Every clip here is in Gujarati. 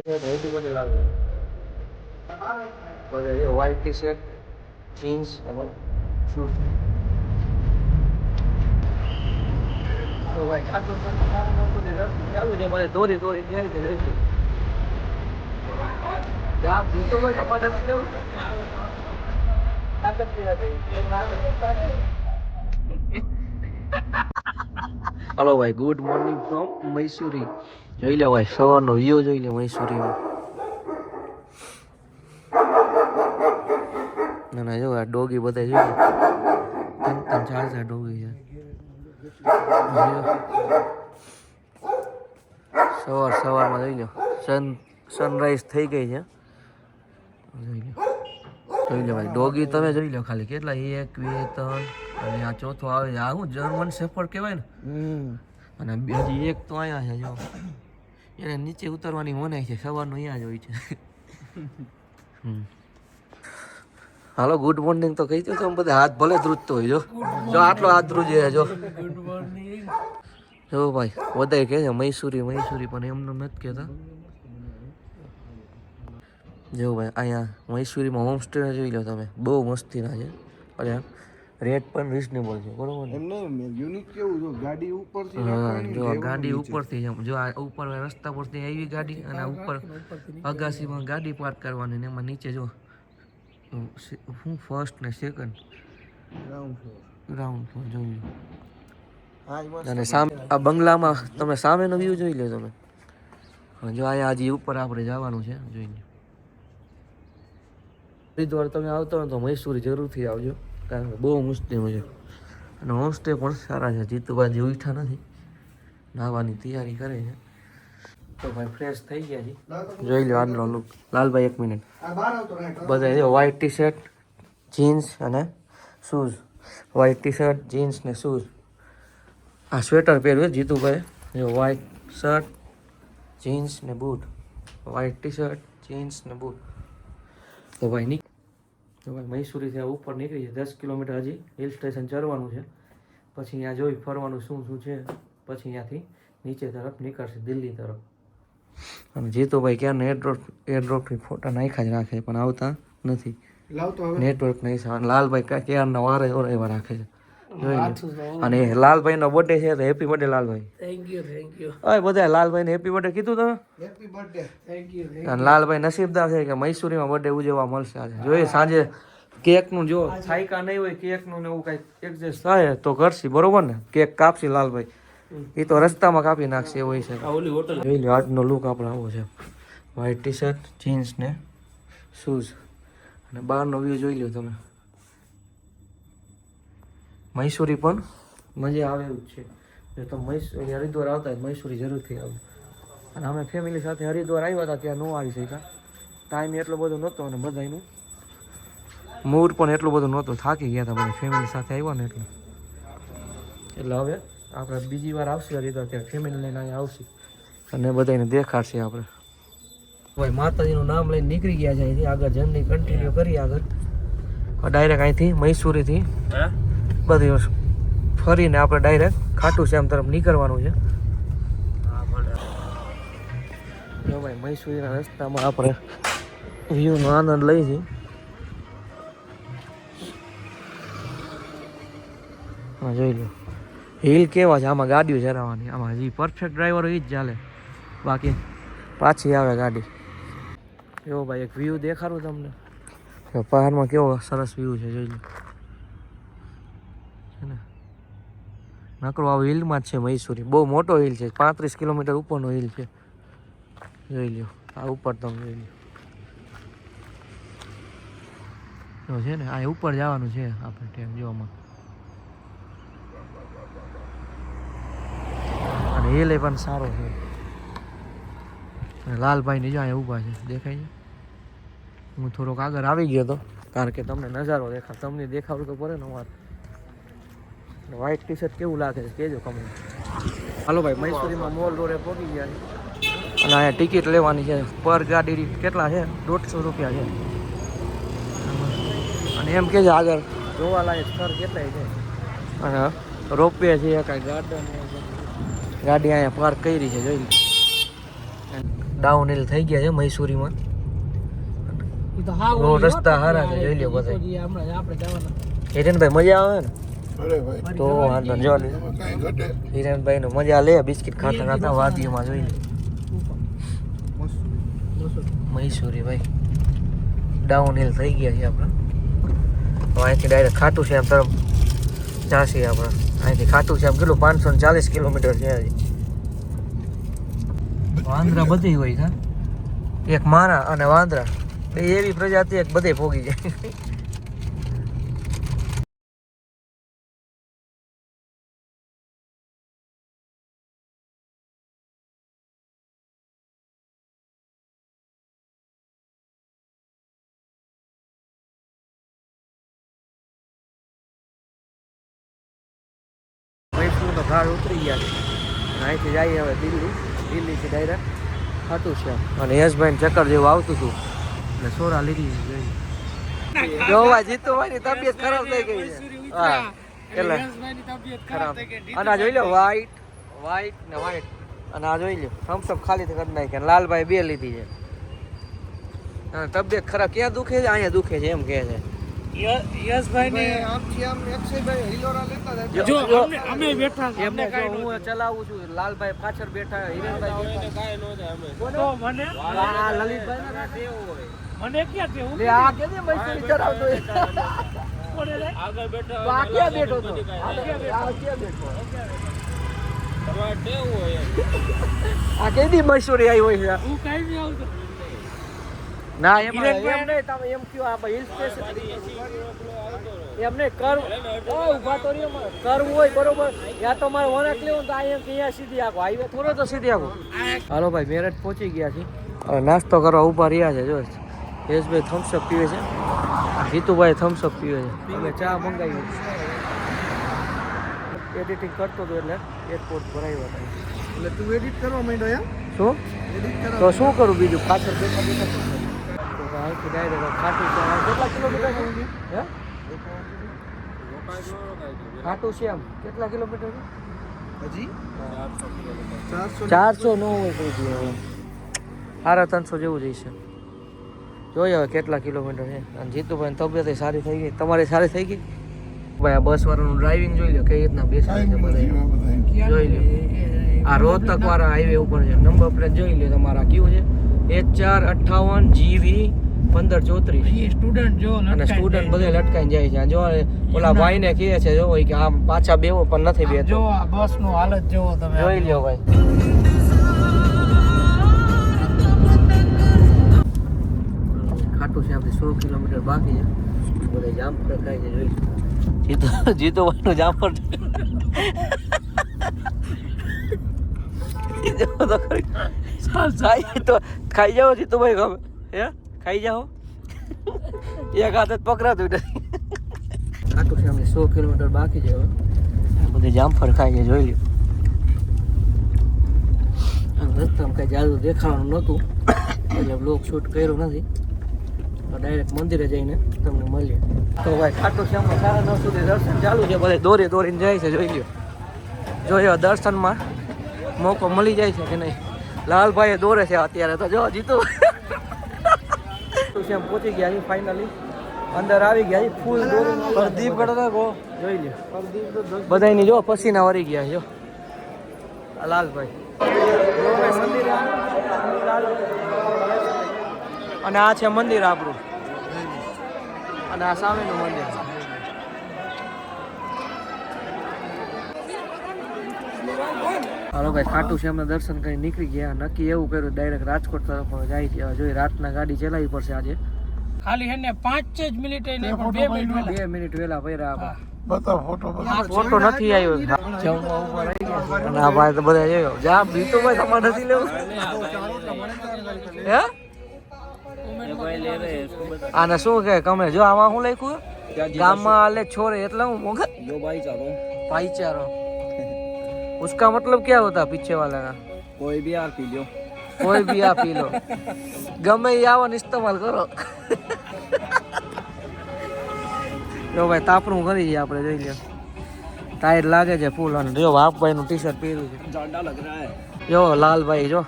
વ્હાઈટ ટી શર્ટ જીન્સ અને શૂઝ. તો ભાઈ ચાલુ છે મારે દોરી દોરી જાય છે રહેશે. હલો ભાઈ, ગુડ મોર્નિંગ ફ્રોમ મૈસુરી. જોઈ લે ભાઈ, સવારનો વ્યૂ જોઈ લે મૈસુરીમાં. ના જો આ ડોગી બધા જોઈ લે, 3-4 ડોગી છે. સવારમાં જોઈ લો, સનરાઈઝ થઈ ગઈ છે. જોઈ લો ભાઈ, ડોગી તમે જોઈ લો ખાલી કેટલા, 1 2 3 અને આ ચોથો આવે છે. આ હું જર્મન શેફર્ડ કહેવાય ને. અને હજી એક તો અહીંયા છે જો, એને નીચે ઉતરવાની મનાઈ છે, સવારનું અહીંયા જ હોય છે. હાલો ગુડ મોર્નિંગ તો કહી દો તમે બધા, હાથ ભલે ધ્રુજતો હોય જો આટલો હાથ ધ્રુજે જો. ગુડ મોર્નિંગ જો ભાઈ, બધાય કહે છે મૈસુરી પણ એમનું નથી કહેતા. જો ભાઈ અહીંયા મૈસુરીમાં હોમસ્ટે જોઈ લો તમે, બહુ મસ્તીના છે. અરે રેટ પણ રિઝનેબલ છે, બરોબર ને? એમને યુનિક કેવું જો ગાડી ઉપરથી જો ગાડી ઉપરથી જો આ ઉપર રસ્તા પરથી આવી ગાડી, અને ઉપર અગાસીમાં ગાડી પાર્ક કરવાની, ને એમાં નીચે જો હું ફર્સ્ટ ને સેકન્ડ ગ્રાઉન્ડ ફ્લોર જોઈ લો. અને સામે આ બંગલામાં તમે સામેનો વ્યૂ જોઈ લો તમે. જો અહીંયા હજી ઉપર આપણે જવાનું છે, જોઈ લો. હરિદ્વાર તમે આવતો હોય તો મૈસુરી જરૂરથી આવજો, કારણ કે બહુ મસ્તી છે. અને હોમસ્ટે પણ સારા છે. જીતુભાઈ ઉઠા નથી, નાહવાની તૈયારી કરે છે. તો ભાઈ ફ્રેશ થઈ ગયા છે, જોઈ લો આજનો લુક. લાલભાઈ 1 મિનિટ. બધા જો વ્હાઈટ ટી શર્ટ જીન્સ અને shoes, white T shirt jeans ને શૂઝ. આ સ્વેટર પહેર્યું જીતુભાઈ, જો વ્હાઈટ શર્ટ જીન્સ ને boot, white T shirt jeans ને બૂટ. તો ભાઈ મૈસુરીથી ઉપર નીકળી છે, 10 કિલોમીટર હજી હિલ સ્ટેશન ચડવાનું છે. પછી અહીંયા જોઈ ફરવાનું શું શું છે, પછી અહીંયાથી નીચે તરફ નીકળશે દિલ્હી તરફ. અને જીતુભાઈ ક્યાં એરડ્રોપથી ફોટા નાખ્યા જ રાખે, પણ આવતા નથી, નેટવર્ક નહીં. લાલભાઈ ક્યારના વારે એવા રાખે છે. અને લાલભાઈ નો બર્થડે છે, તો happy birthday Lalbhai. Thank you. હવે બધા લાલભાઈ ને હેપી બર્થડે કીધું તમે? Happy birthday. Thank you. અને લાલભાઈ નસીબદાર છે કે મૈસુરીમાં બર્થડે ઉજવવા મળશે આજે. જોઈએ સાંજે કેક નું જો છાયકા નહીં હોય, કેક નું ને એવું કઈ એડજસ્ટ થાય તો કરશી, બરોબર ને? કેક કાપશી લાલભાઈ, એ તો રસ્તામાં કાપી નાખશે એવું છે. જોઈ લો આજનો લુક આપણો આવો છે, વ્હાઈટ ટી શર્ટ જીન્સ ને શૂઝ. અને બહારનો વ્યૂ જોઈ લો તમે. મૈસુરી પણ મજા આવે એવું જ છે. જો તમે હરિદ્વાર આવતા હોય મૈસુરી જરૂરથી આવજો. અને અમે ફેમિલી સાથે હરિદ્વાર આવ્યા હતા, ત્યાં ન આવી શક્યા, ટાઈમ એટલો બધો નહોતો, અને બધાનું મૂડ પણ એટલું બધું નહોતું, થાકી ગયા હતા બધા ફેમિલી સાથે આવ્યા ને એટલે હવે આપણે બીજી વાર આવશે હરિદ્વાર, ત્યાં ફેમિલી લઈને અહીંયા આવશે અને બધાને દેખાડશે આપણે. ભાઈ માતાજીનું નામ લઈને નીકળી ગયા છે અહીંથી, આગળ જર્ની કન્ટિન્યુ કરી આગળ. ડાયરેક્ટ અહીંથી મૈસુરીથી બધી ફરીને આપણે ડાયરેક્ટ ખાટુ શ્યામ તરફ નીકળવાનું છે. જો ભાઈ મૈસુરીના રસ્તામાં આપણે વ્યૂનો આનંદ લઈ છીએ. હા જોઈ લો હિલ કેવા છે, આમાં ગાડીઓ ચલાવવાની, આમાં જે પરફેક્ટ ડ્રાઈવર હોય એ જ ચાલે, બાકી પાછી આવે ગાડી. એવો ભાઈ એક વ્યૂ દેખાડું તમને, પહાડમાં કેવો સરસ વ્યૂ છે, જોઈ લો. નકરો આવો હિલમાં જ છે મૈસુરી, બહુ મોટો હિલ છે, 35 કિલોમીટર ઉપરનો હિલ છે. જોઈ લો આ ઉપર તમે જોઈ લો છે ને, આ ઉપર જવાનું છે આપણે ટાઈમ જોવામાં. અને હિલ પણ સારો છે. લાલભાઈ ની જો અહીંયા ઊભા છે, દેખાય છે? હું થોડોક આગળ આવી ગયો હતો, કારણ કે તમને નજારો તમને દેખાડવું તો પડે ને. અમારે વ્હાઈટ ટી શર્ટ કેવું લાગે છે કહેજો કમેન્ટ. હાલો ભાઈ મૈસુરીમાં મોલ રોડે પહોંચી ગયા છે, અને અહીંયા ટિકિટ લેવાની છે. પર ગાડી કેટલા છે? 150 રૂપિયા છે. અને એમ કે છે આગળ જોવાલાયક સ્થળ કેટલાય છે, અને રોપવે છે, કાંઈ ગાર્ડન, ગાડી અહીંયા પાર્ક કરી છે, જોઈ ડાઉન હિલ થઈ ગયા છે મૈસૂરીમાં. રોડ રસ્તા સારા છે, જોઈ લ્યો બધા. હિરેનભાઈ મજા આવે ને? તો વાંધો જો હિરેનભાઈ નો મજા લે, બિસ્કિટ ખાતા ખાતા વાદીઓમાં જોઈ લે. મૈસૂરી ભાઈ ડાઉન હિલ થઈ ગયા છે આપણે. હવે અહીંથી ડાયરેક્ટ ખાટું શ્યામ તરફ જાશે આપણે. અહીંથી ખાટું શ્યામ કેટલું 540 કિલોમીટર છે હજી. વાંદરા બધી હોય હા, એક મારા અને વાંદરા બે એવી પ્રજાતિ એક બધે ભોગી જાય. મૈસૂરનો ભાર ઉતરી ગયા છે. અહીંથી જઈએ હવે દિલ્હીથી ડાયરેક્ટ ખાટું છે. અને યશભાઈ ચક્કર જેવું આવતું હતું એટલે સોરા લીધી છે. જોવા જીતુભાઈની તબિયત ખરાબ થઈ ગઈ છે. હા એટલે ખરાબ. અને આ જોઈ લો વ્હાઈટ ને વ્હાઈટ. અને આ જોઈ લો થમ્સઅપ ખાલી કરી નાખી. લાલભાઈ 2 લીધી છે. અને તબિયત ખરાબ ક્યાં દુખે છે? અહીંયા દુખે છે એમ કહે છે. યશભાઈ ને આમથી આમ અક્ષયભાઈ હિલોરા લેતા હતા. જો અમે બેઠા છે એમને કાઈ હું ચલાવું છું, લાલભાઈ પાછળ બેઠા, હિરેનભાઈ બેઠા. કાઈ નો થાય અમે તો મને આ લલિતભાઈ ના ટેવ હોય. મને ક્યાં ટેવ? લે આ કે ને મૈસૂરી ચલાવતો કોને રે? આગળ બેઠો. તો આ ક્યાં બેઠો તો? આ ક્યાં બેઠો? તમારે ટેવ હોય. આ કેદી મૈસૂરી આવી હોય છે? હું કાઈ નહીં આવતો. ના એમ નહીં, તમે એમ કયો આ હિલ સ્ટેશન એમ નહીં કરવું. ઉભા તો કરવું હોય બરોબર. યા તો મારે વળાંક લેવું તો અહીંયા સીધી આખો હાઈવે થોડો તો સીધી આખો. હાલો ભાઈ મેરઠ પહોંચી ગયા છીએ. હવે નાસ્તો કરવા ઊભા રહ્યા છે. જો યશભાઈ થમ્સઅપ પીવે છે, જીતુભાઈ થમ્સઅપ પીવે છે. અમે ચા મંગાવી એડિટિંગ કરતો હતો એટલે એરપોર્ટ ભરાયો હતા. એટલે તું એડિટ કરવા માંડ્યો એમ? શું તો શું કરું બીજું? પાછળ બેઠા બેઠા અહીંથી ડાયરેક્ટ ખાટું શ્યામ. કેટલા કિલોમીટર છે? હે ખાટું શ્યામ કેટલા કિલોમીટર છે? હજી 400 ન હોય કોઈ દી. 350 જેવું જઈશે. જોઈએ હવે કેટલા કિલોમીટર છે. અને જીતુભાઈ તબિયત સારી થઈ ગઈ. તમારી સારી થઈ ગઈ? ભાઈ આ બસ વાળાનું ડ્રાઇવિંગ જોઈ લો કઈ રીતના બેસાડે છે બધા. જોઈ લો આ રોહતક વાળા હાઈવે ઉપર છે. નંબર પ્લેટ જોઈ લો તમારા કેવું છે? H458GV 1534. સ્ટુડન્ટ જો અને સ્ટુડન્ટ બધે લટકાઈને જાય છે. જો ઓલા ભાઈને કહે છે જો કે આમ પાછા બેવો પણ નથી બેતો. જો આ બસ નું હાલત જોવો તમે. જોઈ લ્યો ભાઈ. ખાટું છે આપણે 100 કિલોમીટર બાકી છે. બધે જામફળ ખાય છે. જોઈ જીતુભાઈનું જામફળ તો ખાઈ જાઓ જીતુભાઈ. ગમે હે ખાઈ જાઓ. એક હાથ જ પકડાતું નથી. ખાટું છે અમને 100 કિલોમીટર બાકી છે. હવે બધે જામફળ ખાય છે. જોઈ લ્યો રસ્તામાં કઈ જાદુ દેખાવાનું નહોતું એટલે બ્લોગ શૂટ કર્યો નથી. ડાયરેક્ટ મંદિરે જઈને તમને મળીએ. તો ભાઈ ખાટું શ્યામમાં 9:30 સુધી દર્શન ચાલુ છે. બધે દોરીને જાય છે. જોઈ લ્યો જોઈએ દર્શનમાં મોકો મળી જાય છે કે નહીં. લાલભાઈ દોરે છે અત્યારે તો. જો જીતુ શ્યામ પહોંચી ગયા છે ફાઇનલી. અંદર આવી ગયા છે. ફૂલ દોરી પ્રદીપ જોઈ લ્યો બધાની જો પસીના વળી ગયા છે. જો લાલભાઈ મંદિર અને આ છે મંદિર આપણું. અને આ સામેનું મંદિર. હાલો ભાઈ ખાટું શ્યામના દર્શન કરી નીકળી ગયા. નક્કી એવું કર્યું ડાયરેક્ટ રાજકોટ તરફ જાય છે. જોઈએ રાતના ગાડી ચલાવવી પડશે આજે. ખાલી હે ને 5 જ મિનિટ ને 2 મિનિટ વહેલા પડ્યા આપણે. બતાવ ફોટો નથી આવ્યો. જમવા ઉપર આવી ગયા. અને આ ભાઈ તો બધા જોયો. જા બીતુભાઈ તમારે નથી લેવું? હે આને શું કે કમે જો આમાં શું લખ્યું? ગામમાં આલે છોરે એટલે હું મોંઘા જો ભાईचारो उसका मतलब क्या होता पीछे वाला का? કોઈ બી આ પી લો. કોઈ બી આ પી લો. ગમે એ આવો ને ઇસ્તેમાલ કરો. જો ભાઈ તાપણું કરી છે આપણે. જોઈ લો ટાયર લાગે છે ફૂલ. અને જો વાપભાઈ નું ટી શર્ટ પહેર્યું છે. જાડા લગ રહા હે. જો લાલભાઈ જો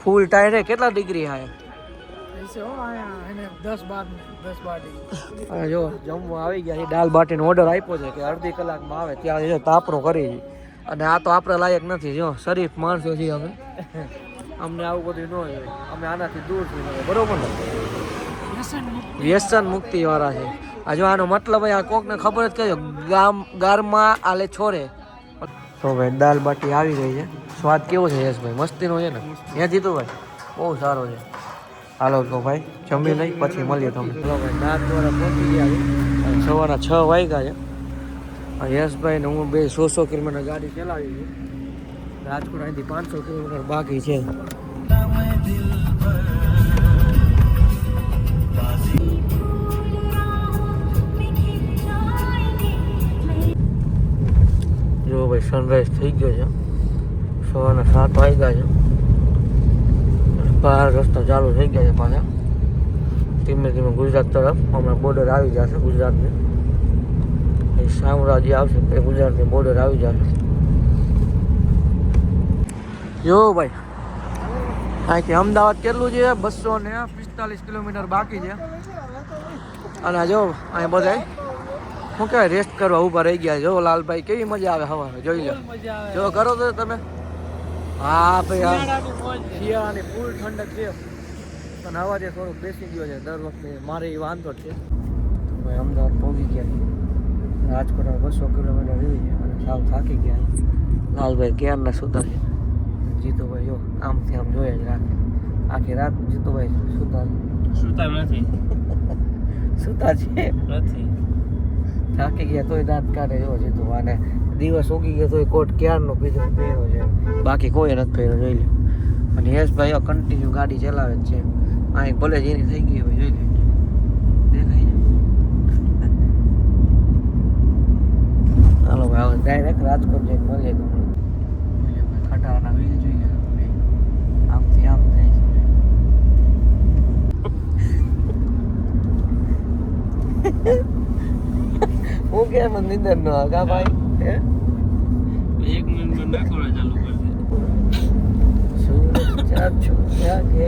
ફૂલ ટાયરે કેટલા ડિગ્રી આવે ऐसे हो आया એને 10-12 ડિગ્રી. અને જો જમવા આવી ગયા છે, દાલ બાટીનો ઓર્ડર આપ્યો છે કે અડધી કલાકમાં આવે ત્યાં જો તાપરો કરી છે. અને આ તો આપણે લાયક નથી, જો શરીફ માણસો છીએ અમે, અમને આવું બધું ન હોય, અમે આનાથી દૂર છીએ, બરોબર ને? વ્યસન મુક્તિ વાળા છે. આ જો આનો મતલબ આ કોકને ખબર જ કહેજો, ગારમાં આલે છોરે. તો ભાઈ દાલ બાટી આવી ગઈ છે. સ્વાદ કેવો છે યશભાઈ? મસ્તીનો છે ને? ત્યાં જીતુભાઈ બહુ સારો છે. હાલો તો ભાઈ જમી લઈ પછી મળીએ તમને. ચલો ભાઈ નાથ દ્વારા પહોંચી ગયા છે. સવારના 6 વાગ્યા છે. યશભાઈ ને હું બે 100 કિલોમીટર ગાડી ચલાવી છે. રાજકોટ અહીંથી 500 કિલોમીટર બાકી છે. જો ભાઈ સનરાઈઝ થઈ ગયો છે. સવારના 7 વાગ્યા છે. બહાર રસ્તો ચાલુ થઈ ગયા છે પાછા. ધીમે ધીમે ગુજરાત તરફ હમણાં બોર્ડર આવી જશે ગુજરાતની. સામ્રાજ્ય આવશે એ ગુજરાતની બોર્ડર આવી જશે. જો ભાઈ અહીંથી અમદાવાદ કેટલું છે? 245 કિલોમીટર બાકી છે. અને જો અહીં બધા શું કહેવાય રેસ્ટ કરવા ઊભા રહી ગયા. જો લાલભાઈ કેવી મજા આવે હવા જોઈ લો. જો કરો તો તમે. હા ભાઈ હા શિયાળાની ફૂલ ઠંડક છે. પણ હવા જે થોડુંક બેસી ગયો છે દર વખતે મારે એ વાંધો છે. ભાઈ અમદાવાદ પહોંચી ગયા. રાજકોટ 200 કિલોમીટર રહી છે અને સાવ થાકી ગયા. લાલભાઈ ક્યારના સુતા છે. જીતુભાઈ જો આમથી આમ જોઈએ જ રાખે આખી રાત. જીતુભાઈ સુતા નથી સુતા છે નથી. થાકી ગયા તોય દાંત કાઢે જો જીતુ. અને દિવસ ઉગી ગયો તોય કોટ ક્યારનો પહેર્યો છે, બાકી કોઈ નથી પહેર્યો. જોઈ લે. અને યશભાઈ કન્ટિન્યુ ગાડી ચલાવે જ છે. અહીં ભલે જેની થઈ ગઈ હોય જોઈ લે. દેખાય છે. હાલો ભાઈ હવે ડાયરેક્ટ રાજકોટ જઈને મળીએ તમને. ખટારાના વ્હીલ જોઈ લે. આમથી આમ થાય છે. હું કેમ નિંદર નો કા ભાઈ? 1 મિનિટમાં નાખોડા ચાલુ કરી દે. સૂરજ ચાચો જાગે.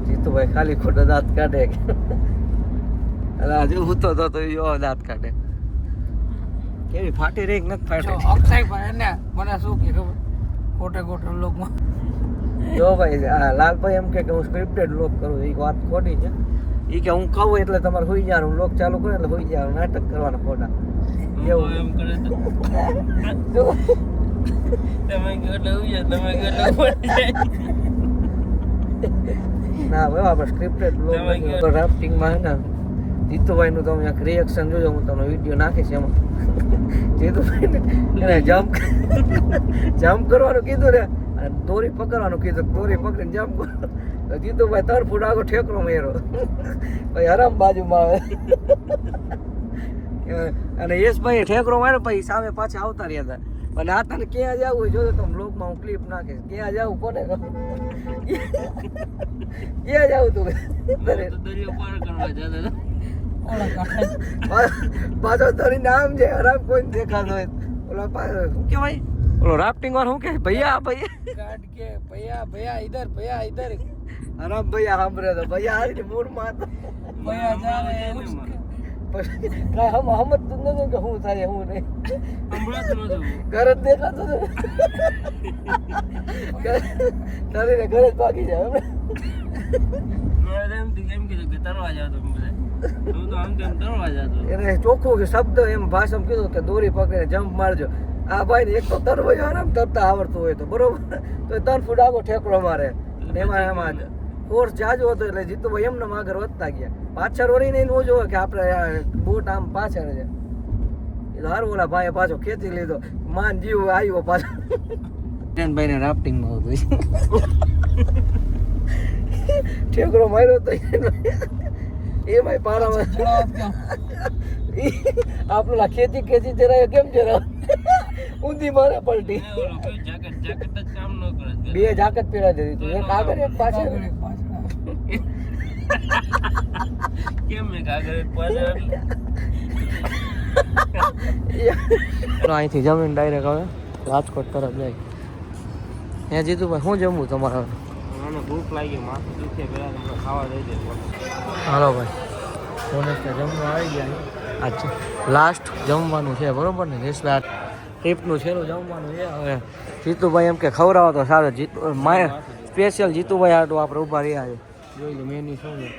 જીતુભાઈ ખાલી ખોટા દાંત કાઢે. અલા જો હું તો યો દાંત કાઢે. કેવી ફાટી રહી નથી ફાટી? અક્ષયભાઈ એને મને શું કે ખબર ખોટે લોકમાં જો ભાઈ લાલભાઈ એમ કે હું સ્ક્રિપ્ટેડ લોક કરું. એ વાત ખોટી છે. એ કે હું કહું એટલે તમારે હોઈ જવાનું, લોક ચાલુ કરે એટલે હોઈ જવાનું, નાટક કરવાના ખોટા એવું એમ કરે તો તમે એટલે હોઈ જાય. તમે ના ભાઈ આપણે સ્ક્રિપ્ટેડ લોક રાફ્ટિંગમાં હે ને જીતુભાઈનું તમે એક રિએક્શન જોજો. હું તમને વિડીયો નાખીશ એમાં. જીતુભાઈને એને જમ્પ કરવાનું કીધું ને અને દોરી પકડવાનું કીધું. દોરી પકડીને જમ્પ કરો તો જીતુભાઈ 3 ફૂટ આગળ ઠેકરો મેરો. પછી હરામ બાજુમાં આવે. અને યશભાઈ ઠેકરો માર્યો પછી સામે પાછા આવતા રહ્યા હતા. અને આ તને ક્યાં જવું હોય જોજો તમે બ્લોગમાં હું ક્લિપ નાખીશ. ક્યાં જવું કોને ક્યાં જવું તું? દરિયો પાર કરવા જતા પાછો તારી નામ છે હરામ કોઈ દેખાતો હોય. ઓલા શું કેવાય ઓલો રાફ્ટિંગ વાળો શું કે ભૈયા ગાડ કે ભૈયા ઇધર હરામ ભૈયા સાંભળે તો ભૈયા હારી મૂળમાં હતો. ભૈયા જા રહે પછી કાંઈ સમજતું નથી કે શું થાય શું નહીં. ઘર જ દેખાતો તારી ઘરે જ ભાગી જાય. એને ચોખ્ખું કે શબ્દ એમ ભાષામાં કીધું કે દોરી પકડીને જમ્પ મારજો. આ ભાઈ એક તો તરવાયો આરામ તરતા આવડતું હોય તો બરોબર, તો 3 ફૂટ આગળ ઠેકડો મારે. એમાં ફોર્સ જાજો હતો એટલે જીતુભાઈ એમને આગળ વધતા ગયા. પાછળ વળીને ન જોવે કે આપણે બોટ આમ પાછળ છે. એ તો હારું ઓલા ભાઈએ પાછો ખેંચી લીધો. માન જીવ આવ્યો પાછો. ભાઈ ને રાફ્ટિંગમાં હતું ઠેકડો માર્યો તો એમાં પારામાં આપણું ખેંચી ચરાયો કેમ ચરાવ ઊંધી મારે પલટી. 2 જાકેટ પહેરાવી દીધી. એક આગળ એક પાછળ. કેમ એક આગળ એક પાછળ? અહીંથી જમીન ડાયરેક્ટ હવે રાજકોટ તરફ જાય. હે જીતુભાઈ શું જમવું તમારે? મને ભૂખ લાગી, માથું દુખે, પેલા તમને ખાવા દઈ દે. હાલો ભાઈ, ફોનેસ્ટને જમવા આવી ગયા. અચ્છા, લાસ્ટ જમવાનું છે બરોબર ને? રેસવે આ ટ્રીપનું છેલ્લું જમવાનું છે. હવે જીતુભાઈ એમ કે ખવડાવો તો સારું. જીતુ મારે સ્પેશિયલ જીતુભાઈ આટલું આપણે ઊભા રહ્યા છે. જોઈ લો મેન્યુ શું છે.